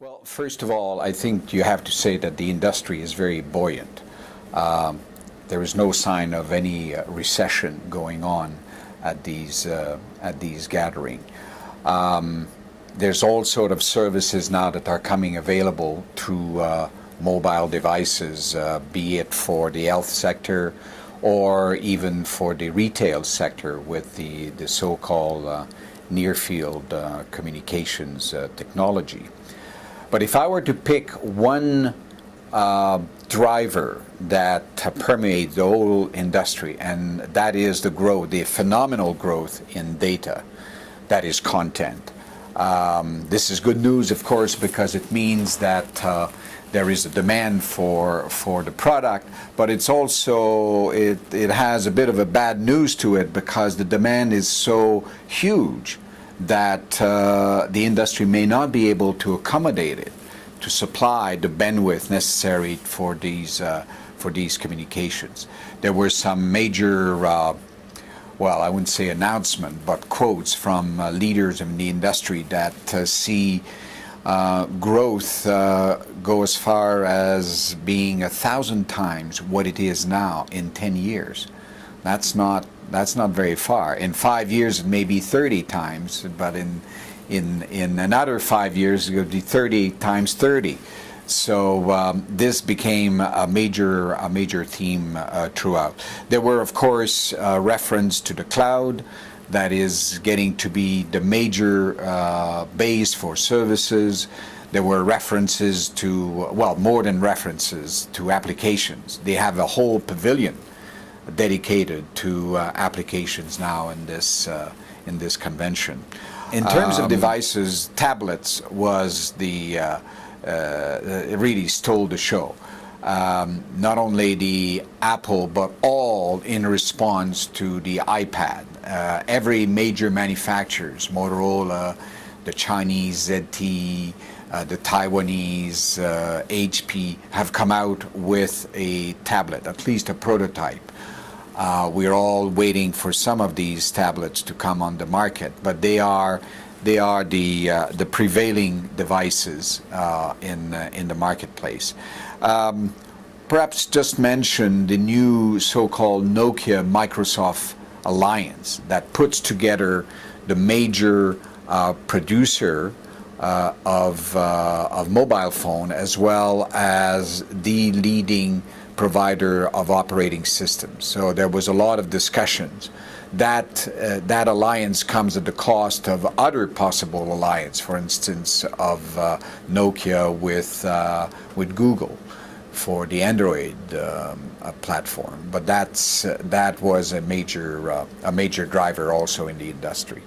Well, first of all, I think you have to say that the industry is very buoyant. Um, there is no sign of any recession going on at these gatherings. Um, there's all sort of services now that are coming available through mobile devices, be it for the health sector or even for the retail sector with the so-called near-field communications technology. But if I were to pick one driver that permeates the whole industry, and that is the growth, the phenomenal growth in data, that is content. This is good news, of course, because it means that there is a demand for the product, but it's also, it has a bit of a bad news to it because the demand is so huge that the industry may not be able to accommodate it, to supply the bandwidth necessary for these communications. There were some major, well, I wouldn't say announcement, but quotes from leaders in the industry that see growth go as far as being 1,000 times what it is now in 10 years. That's not very far. In 5 years, it may be 30 times, but in another 5 years, it would be 30 times 30. So this became a major theme throughout. There were, of course, reference to the cloud. That is getting to be the major base for services. There were references to, well, more than references to applications. They have a whole pavilion dedicated to applications now in this convention. In terms of devices, tablets was it really stole the show. Not only the Apple, but all in response to the iPad. Every major manufacturers, Motorola, the Chinese ZTE, the Taiwanese HP, have come out with a tablet, at least a prototype. We're all waiting for some of these tablets to come on the market, but they are the prevailing devices in the marketplace. Perhaps just mention the new so-called Nokia-Microsoft alliance that puts together the major producer of mobile phone as well as the leading provider of operating systems. So there was a lot of discussions. That alliance comes at the cost of other possible alliance, for instance, of Nokia with Google for the Android platform. But that was a major driver also in the industry.